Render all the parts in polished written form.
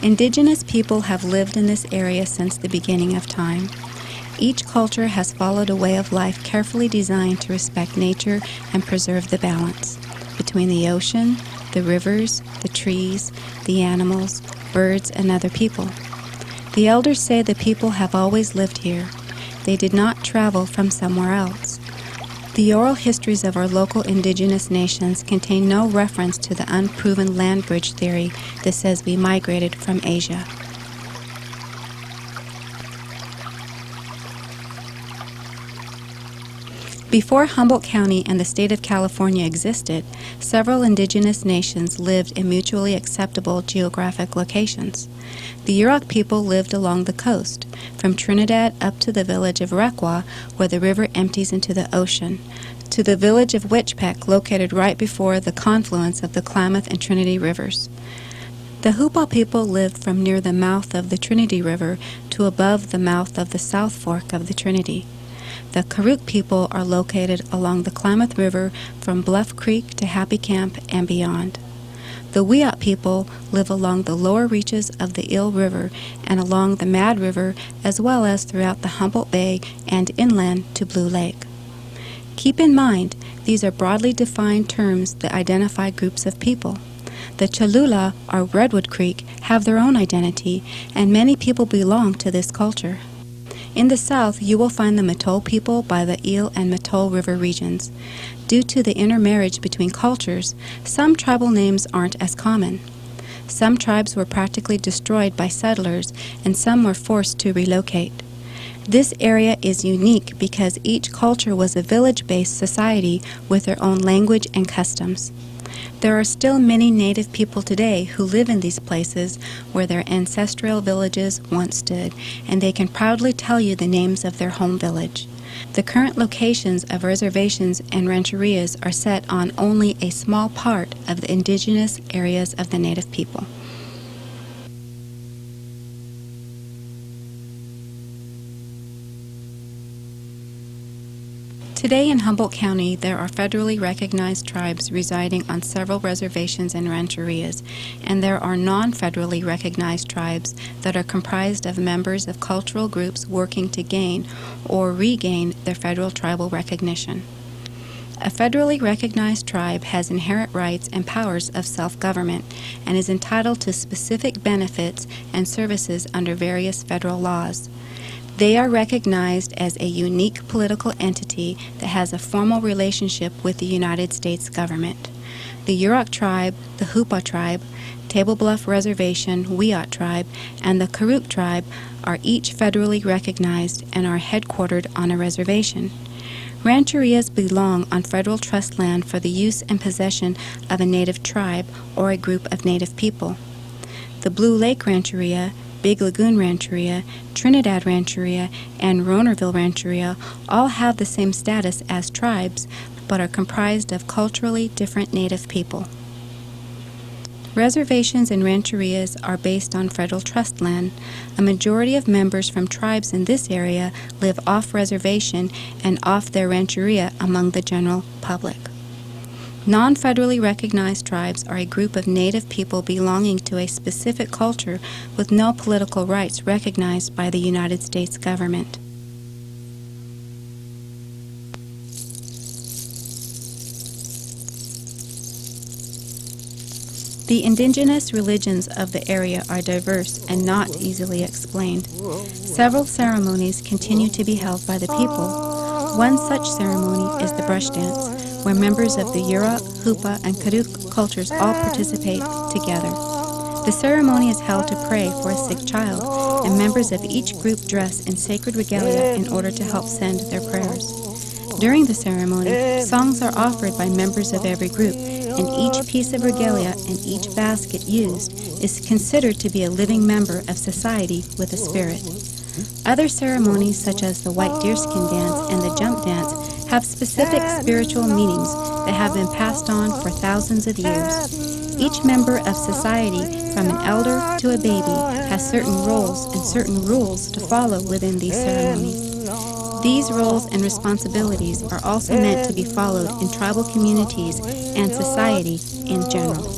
Indigenous people have lived in this area since the beginning of time. Each culture has followed a way of life carefully designed to respect nature and preserve the balance between the ocean, the rivers, the trees, the animals, birds, and other people. The elders say the people have always lived here. They did not travel from somewhere else. The oral histories of our local indigenous nations contain no reference to the unproven land bridge theory that says we migrated from Asia. Before Humboldt County and the state of California existed, several indigenous nations lived in mutually acceptable geographic locations. The Yurok people lived along the coast, from Trinidad up to the village of Requa, where the river empties into the ocean, to the village of Witchpeck, located right before the confluence of the Klamath and Trinity rivers. The Hoopa people lived from near the mouth of the Trinity River to above the mouth of the South Fork of the Trinity. The Karuk people are located along the Klamath River from Bluff Creek to Happy Camp and beyond. The Wiyot people live along the lower reaches of the Eel River and along the Mad River, as well as throughout the Humboldt Bay and inland to Blue Lake. Keep in mind, these are broadly defined terms that identify groups of people. The Cholula, or Redwood Creek, have their own identity, and many people belong to this culture. In the south, you will find the Mattole people by the Eel and Mattole River regions. Due to the intermarriage between cultures, some tribal names aren't as common. Some tribes were practically destroyed by settlers, and some were forced to relocate. This area is unique because each culture was a village-based society with their own language and customs. There are still many Native people today who live in these places where their ancestral villages once stood, and they can proudly tell you the names of their home village. The current locations of reservations and rancherias are set on only a small part of the indigenous areas of the Native people. Today in Humboldt County, there are federally recognized tribes residing on several reservations and rancherias, and there are non-federally recognized tribes that are comprised of members of cultural groups working to gain or regain their federal tribal recognition. A federally recognized tribe has inherent rights and powers of self-government and is entitled to specific benefits and services under various federal laws. They are recognized as a unique political entity that has a formal relationship with the United States government. The Yurok tribe, the Hoopa tribe, Table Bluff Reservation, Wiyot tribe, and the Karuk tribe are each federally recognized and are headquartered on a reservation. Rancherias belong on federal trust land for the use and possession of a native tribe or a group of native people. The Blue Lake Rancheria, Big Lagoon Rancheria, Trinidad Rancheria, and Ronerville Rancheria all have the same status as tribes, but are comprised of culturally different Native people. Reservations and rancherias are based on federal trust land. A majority of members from tribes in this area live off-reservation and off their rancheria among the general public. Non-federally recognized tribes are a group of Native people belonging to a specific culture with no political rights recognized by the United States government. The indigenous religions of the area are diverse and not easily explained. Several ceremonies continue to be held by the people. One such ceremony is the brush dance, where members of the Yurok, Hoopa, and Karuk cultures all participate together. The ceremony is held to pray for a sick child, and members of each group dress in sacred regalia in order to help send their prayers. During the ceremony, songs are offered by members of every group, and each piece of regalia and each basket used is considered to be a living member of society with a spirit. Other ceremonies, such as the white deerskin dance and the jump dance, have specific spiritual meanings that have been passed on for thousands of years. Each member of society, from an elder to a baby, has certain roles and certain rules to follow within these ceremonies. These roles and responsibilities are also meant to be followed in tribal communities and society in general.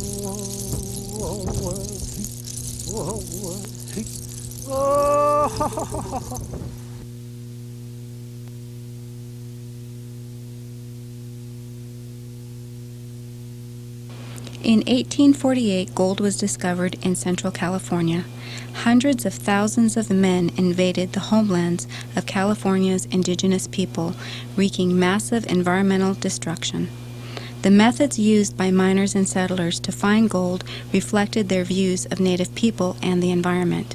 In 1848, gold was discovered in Central California. Hundreds of thousands of men invaded the homelands of California's indigenous people, wreaking massive environmental destruction. The methods used by miners and settlers to find gold reflected their views of native people and the environment.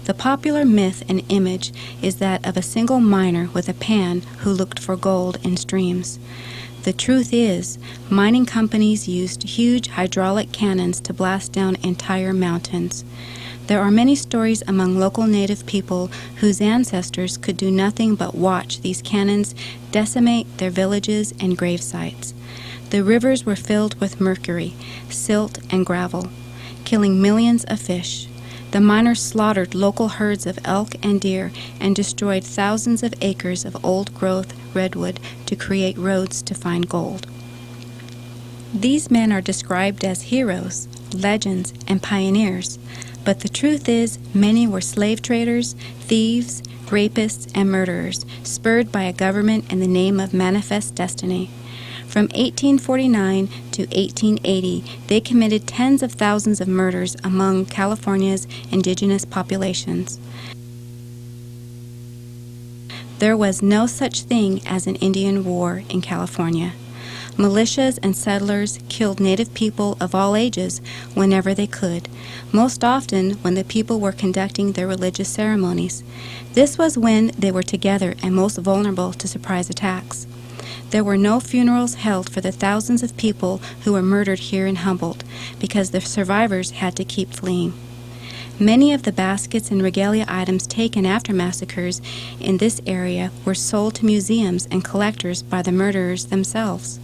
The popular myth and image is that of a single miner with a pan who looked for gold in streams. The truth is, mining companies used huge hydraulic cannons to blast down entire mountains. There are many stories among local native people whose ancestors could do nothing but watch these cannons decimate their villages and grave sites. The rivers were filled with mercury, silt, and gravel, killing millions of fish. The miners slaughtered local herds of elk and deer and destroyed thousands of acres of old-growth redwood to create roads to find gold. These men are described as heroes, legends, and pioneers, but the truth is many were slave traders, thieves, rapists, and murderers, spurred by a government in the name of manifest destiny. From 1849 to 1880, they committed tens of thousands of murders among California's indigenous populations. There was no such thing as an Indian war in California. Militias and settlers killed native people of all ages whenever they could, most often when the people were conducting their religious ceremonies. This was when they were together and most vulnerable to surprise attacks. There were no funerals held for the thousands of people who were murdered here in Humboldt because the survivors had to keep fleeing. Many of the baskets and regalia items taken after massacres in this area were sold to museums and collectors by the murderers themselves.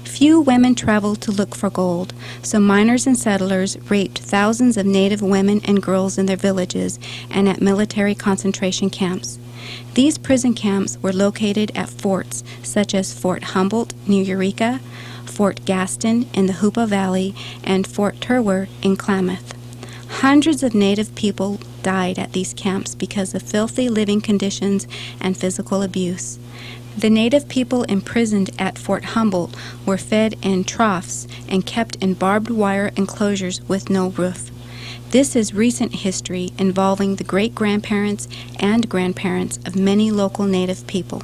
Few women traveled to look for gold, so miners and settlers raped thousands of native women and girls in their villages and at military concentration camps. These prison camps were located at forts such as Fort Humboldt near Eureka, Fort Gaston in the Hoopa Valley, and Fort Turwer in Klamath. Hundreds of native people died at these camps because of filthy living conditions and physical abuse. The native people imprisoned at Fort Humboldt were fed in troughs and kept in barbed wire enclosures with no roof. This is recent history involving the great-grandparents and grandparents of many local native people.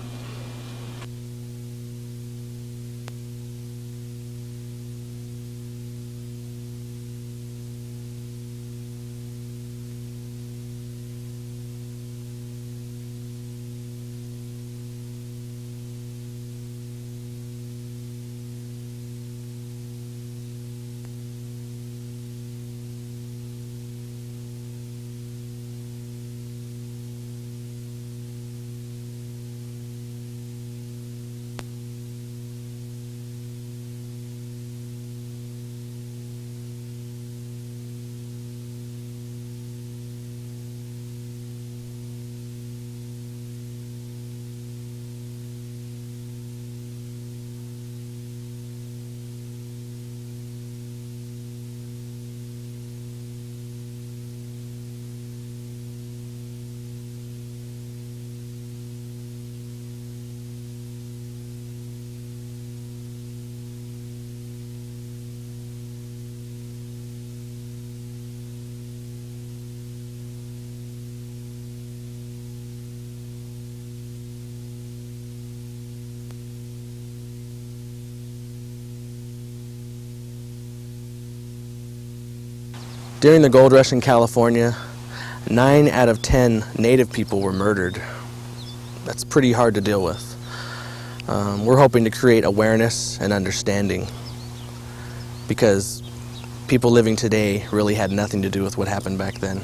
During the gold rush in California, 9 out of 10 native people were murdered. That's pretty hard to deal with. We're hoping to create awareness and understanding because people living today really had nothing to do with what happened back then.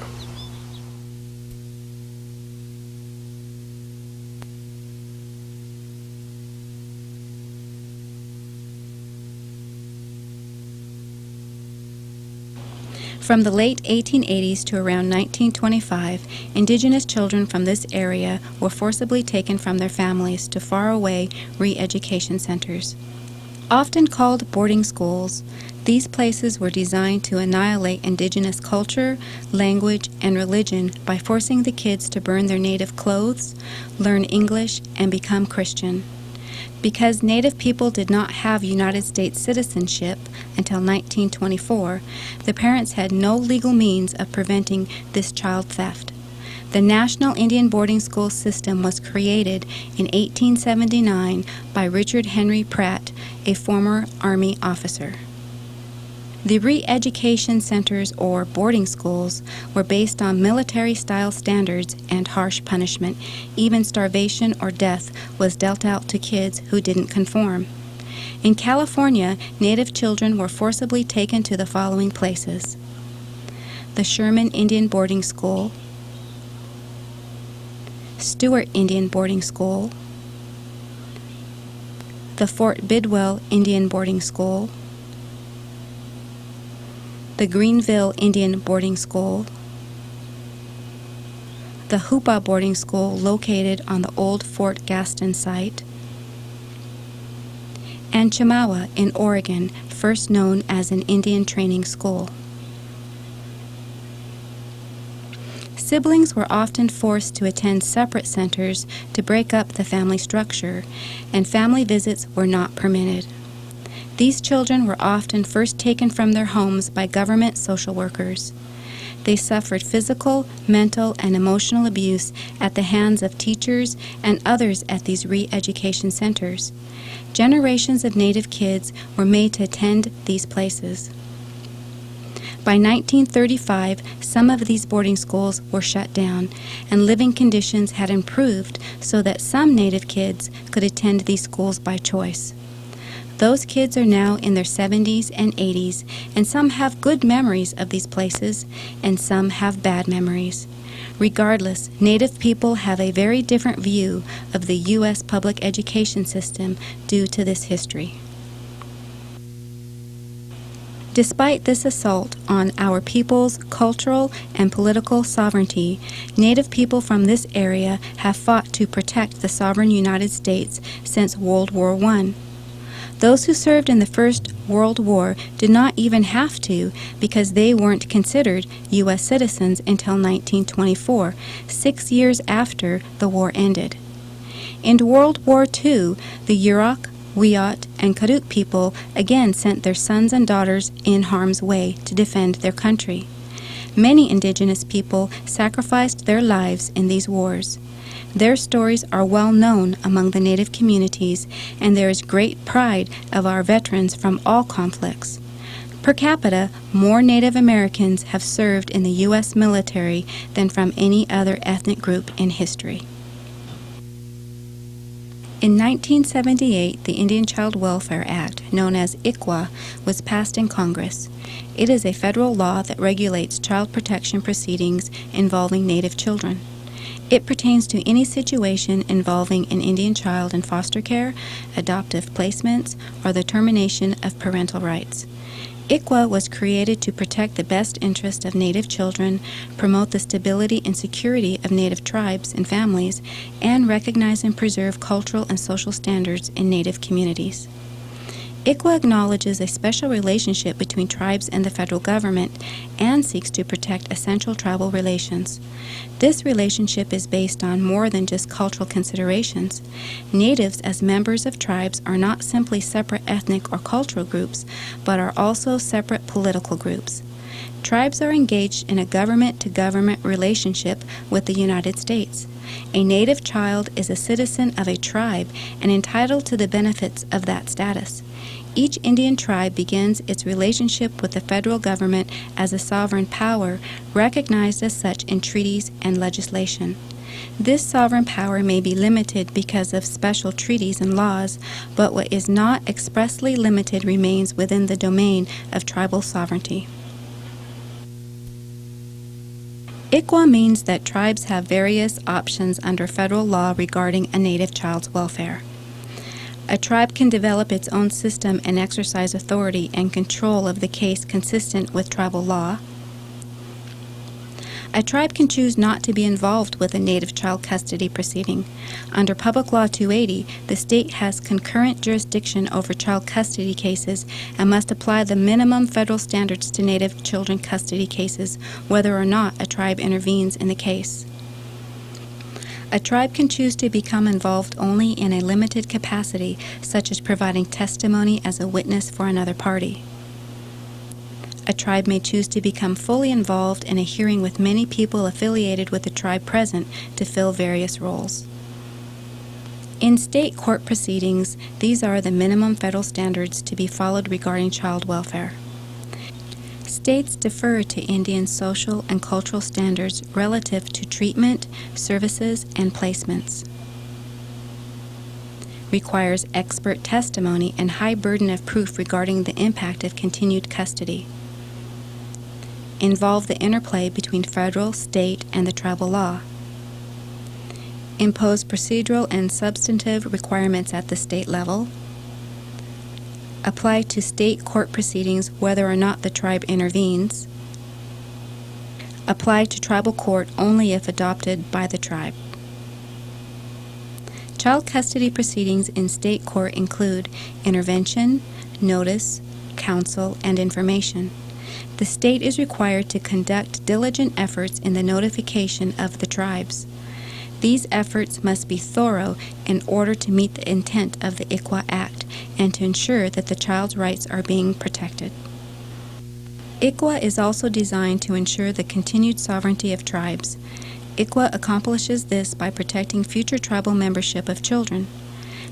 From the late 1880s to around 1925, indigenous children from this area were forcibly taken from their families to faraway re-education centers. Often called boarding schools, these places were designed to annihilate indigenous culture, language, and religion by forcing the kids to burn their native clothes, learn English, and become Christian. Because Native people did not have United States citizenship until 1924, the parents had no legal means of preventing this child theft. The National Indian Boarding School System was created in 1879 by Richard Henry Pratt, a former Army officer. The re-education centers, or boarding schools, were based on military-style standards and harsh punishment. Even starvation or death was dealt out to kids who didn't conform. In California, Native children were forcibly taken to the following places: the Sherman Indian Boarding School, Stewart Indian Boarding School, the Fort Bidwell Indian Boarding School, the Greenville Indian Boarding School, the Hoopa Boarding School located on the old Fort Gaston site, and Chemawa in Oregon, first known as an Indian training school. Siblings were often forced to attend separate centers to break up the family structure, and family visits were not permitted. These children were often first taken from their homes by government social workers. They suffered physical, mental, and emotional abuse at the hands of teachers and others at these re-education centers. Generations of Native kids were made to attend these places. By 1935, some of these boarding schools were shut down, and living conditions had improved so that some Native kids could attend these schools by choice. Those kids are now in their 70s and 80s, and some have good memories of these places, and some have bad memories. Regardless, Native people have a very different view of the U.S. public education system due to this history. Despite this assault on our people's cultural and political sovereignty, Native people from this area have fought to protect the sovereign United States since World War I. Those who served in the First World War did not even have to, because they weren't considered U.S. citizens until 1924, 6 years after the war ended. In World War II, the Yurok, Wiyot, and Karuk people again sent their sons and daughters in harm's way to defend their country. Many Indigenous people sacrificed their lives in these wars. Their stories are well known among the Native communities, and there is great pride of our veterans from all conflicts. Per capita, more Native Americans have served in the U.S. military than from any other ethnic group in history. In 1978, the Indian Child Welfare Act, known as ICWA, was passed in Congress. It is a federal law that regulates child protection proceedings involving Native children. It pertains to any situation involving an Indian child in foster care, adoptive placements, or the termination of parental rights. ICWA was created to protect the best interest of Native children, promote the stability and security of Native tribes and families, and recognize and preserve cultural and social standards in Native communities. ICWA acknowledges a special relationship between tribes and the federal government and seeks to protect essential tribal relations. This relationship is based on more than just cultural considerations. Natives as members of tribes are not simply separate ethnic or cultural groups, but are also separate political groups. Tribes are engaged in a government-to-government relationship with the United States. A Native child is a citizen of a tribe and entitled to the benefits of that status. Each Indian tribe begins its relationship with the federal government as a sovereign power, recognized as such in treaties and legislation. This sovereign power may be limited because of special treaties and laws, but what is not expressly limited remains within the domain of tribal sovereignty. ICWA means that tribes have various options under federal law regarding a Native child's welfare. A tribe can develop its own system and exercise authority and control of the case consistent with tribal law. A tribe can choose not to be involved with a Native child custody proceeding. Under Public Law 280, the state has concurrent jurisdiction over child custody cases and must apply the minimum federal standards to Native children custody cases, whether or not a tribe intervenes in the case. A tribe can choose to become involved only in a limited capacity, such as providing testimony as a witness for another party. A tribe may choose to become fully involved in a hearing with many people affiliated with the tribe present to fill various roles. In state court proceedings, these are the minimum federal standards to be followed regarding child welfare. States defer to Indian social and cultural standards relative to treatment, services, and placements. Requires expert testimony and high burden of proof regarding the impact of continued custody. Involve the interplay between federal, state, and the tribal law. Impose procedural and substantive requirements at the state level. Apply to state court proceedings whether or not the tribe intervenes. Apply to tribal court only if adopted by the tribe. Child custody proceedings in state court include intervention, notice, counsel, and information. The state is required to conduct diligent efforts in the notification of the tribes. These efforts must be thorough in order to meet the intent of the ICWA Act and to ensure that the child's rights are being protected. ICWA is also designed to ensure the continued sovereignty of tribes. ICWA accomplishes this by protecting future tribal membership of children.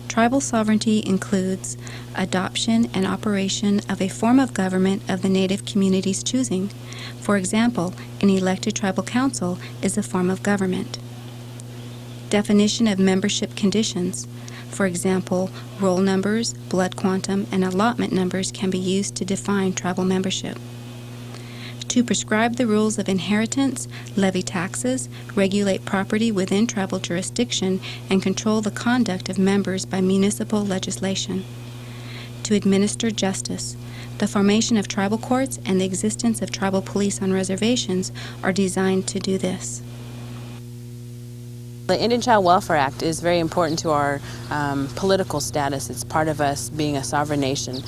Tribal sovereignty includes adoption and operation of a form of government of the Native community's choosing. For example, an elected tribal council is a form of government. Definition of membership conditions. For example, roll numbers, blood quantum, and allotment numbers can be used to define tribal membership. To prescribe the rules of inheritance, levy taxes, regulate property within tribal jurisdiction, and control the conduct of members by municipal legislation. To administer justice. The formation of tribal courts and the existence of tribal police on reservations are designed to do this. The Indian Child Welfare Act is very important to our political status. It's part of us being a sovereign nation.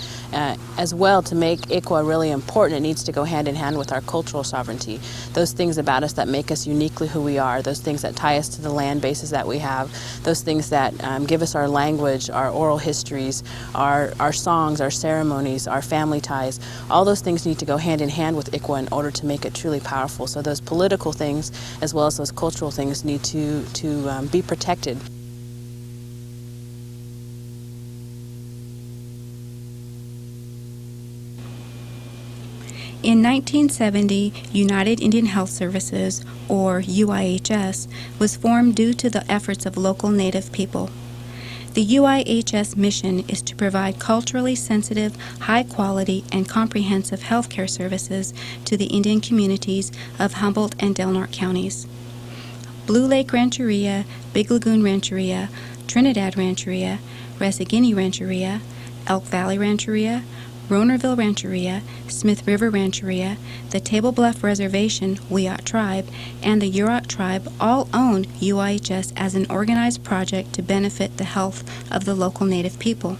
As well, to make ICWA really important, it needs to go hand in hand with our cultural sovereignty. Those things about us that make us uniquely who we are, those things that tie us to the land bases that we have, those things that give us our language, our oral histories, our songs, our ceremonies, our family ties, all those things need to go hand in hand with ICWA in order to make it truly powerful. So those political things as well as those cultural things need to be protected. In 1970, United Indian Health Services, or UIHS, was formed due to the efforts of local Native people. The UIHS mission is to provide culturally sensitive, high-quality, and comprehensive health care services to the Indian communities of Humboldt and Del Norte counties. Blue Lake Rancheria, Big Lagoon Rancheria, Trinidad Rancheria, Resagini Rancheria, Elk Valley Rancheria, Ronerville Rancheria, Smith River Rancheria, the Table Bluff Reservation, Wiyot Tribe, and the Yurok Tribe all own UIHS as an organized project to benefit the health of the local Native people.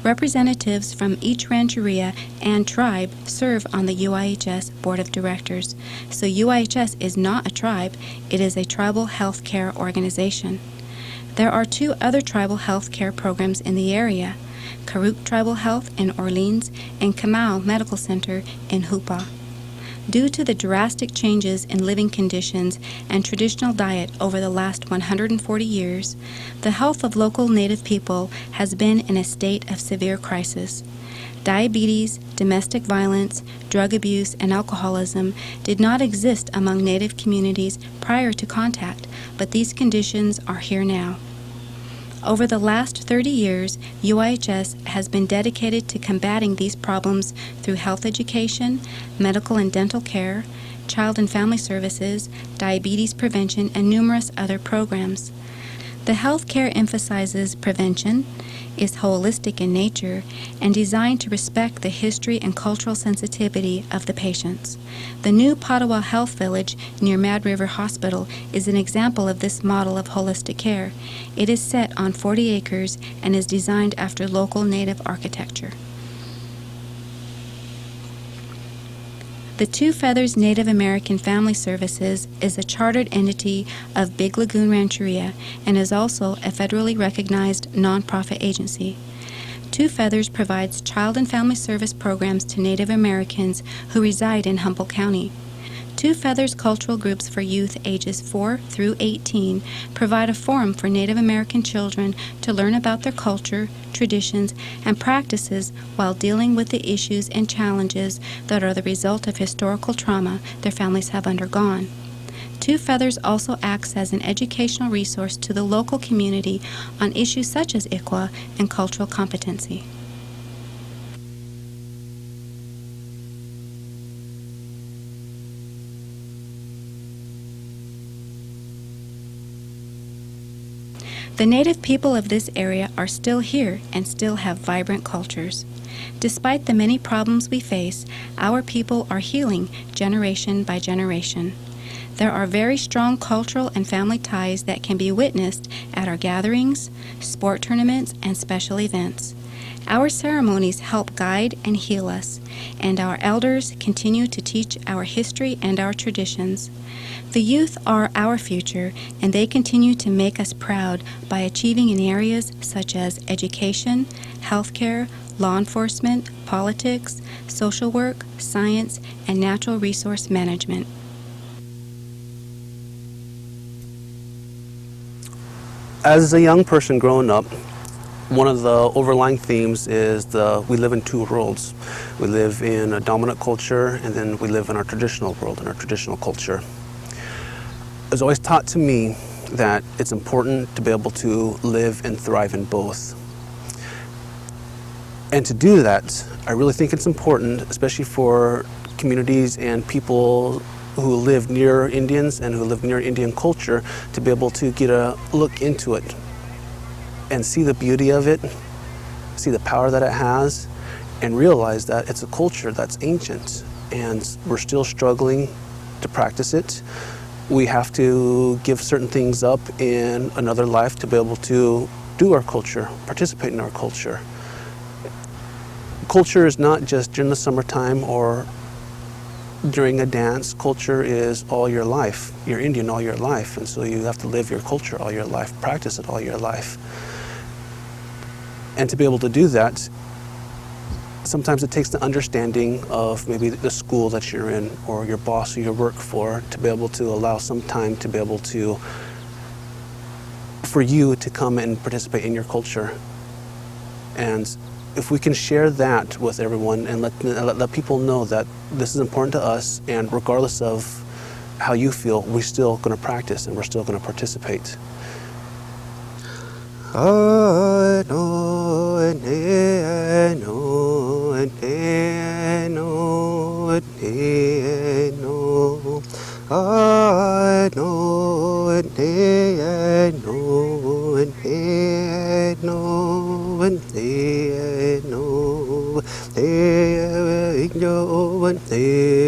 Representatives from each rancheria and tribe serve on the UIHS Board of Directors, so UIHS is not a tribe, it is a tribal health care organization. There are 2 other tribal health care programs in the area, Karuk Tribal Health in Orleans and Kamau Medical Center in Hoopa. Due to the drastic changes in living conditions and traditional diet over the last 140 years, the health of local Native people has been in a state of severe crisis. Diabetes, domestic violence, drug abuse, and alcoholism did not exist among Native communities prior to contact, but these conditions are here now. Over the last 30 years, UIHS has been dedicated to combating these problems through health education, medical and dental care, child and family services, diabetes prevention, and numerous other programs. The healthcare emphasizes prevention, is holistic in nature, and designed to respect the history and cultural sensitivity of the patients. The new Padawa Health Village near Mad River Hospital is an example of this model of holistic care. It is set on 40 acres and is designed after local native architecture. The Two Feathers Native American Family Services is a chartered entity of Big Lagoon Rancheria and is also a federally recognized nonprofit agency. Two Feathers provides child and family service programs to Native Americans who reside in Humboldt County. Two Feathers cultural groups for youth ages 4 through 18 provide a forum for Native American children to learn about their culture, traditions, and practices while dealing with the issues and challenges that are the result of historical trauma their families have undergone. Two Feathers also acts as an educational resource to the local community on issues such as ICWA and cultural competency. The native people of this area are still here and still have vibrant cultures. Despite the many problems we face, our people are healing generation by generation. There are very strong cultural and family ties that can be witnessed at our gatherings, sport tournaments, and special events. Our ceremonies help guide and heal us, and our elders continue to teach our history and our traditions. The youth are our future, and they continue to make us proud by achieving in areas such as education, healthcare, law enforcement, politics, social work, science, and natural resource management. As a young person growing up, one of the overlying themes is we live in two worlds. We live in a dominant culture, and then we live in our traditional world, in our traditional culture. It was always taught to me that it's important to be able to live and thrive in both. And to do that, I really think it's important, especially for communities and people who live near Indians and who live near Indian culture, to be able to get a look into it and see the beauty of it, see the power that it has, and realize that it's a culture that's ancient and we're still struggling to practice it. We have to give certain things up in another life to be able to do our culture, participate in our culture. Culture is not just during the summertime or during a dance. Culture is all your life. You're Indian all your life, and so you have to live your culture all your life, practice it all your life. And to be able to do that, sometimes it takes the understanding of maybe the school that you're in or your boss who you work for to be able to allow some time to be able to, for you to come and participate in your culture. And if we can share that with everyone and let people know that this is important to us, and regardless of how you feel, we're still going to practice and we're still going to participate. I know, and I know, and I know, and I know, I know, and I know, and I know, and I know, I know, and I know,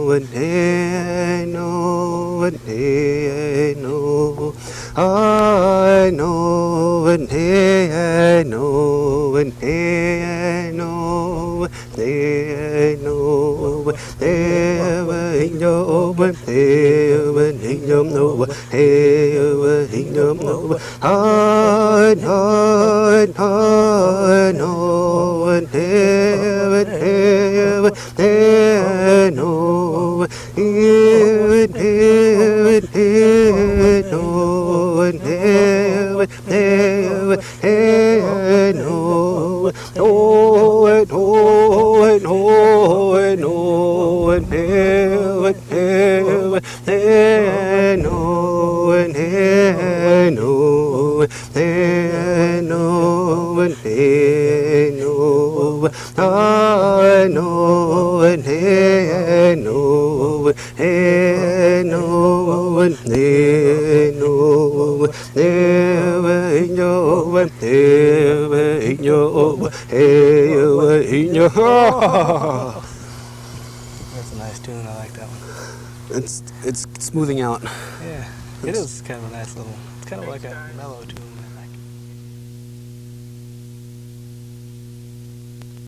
and I know, and I know, I know, and I know, and I know, I know, I know, I know it, hey, no, hey, no, hey, no, hey, no, hey, no, hey, no. That's a nice tune. I like that one. It's smoothing out. Yeah, it is kind of a nice little. It's kind of like a mellow tune.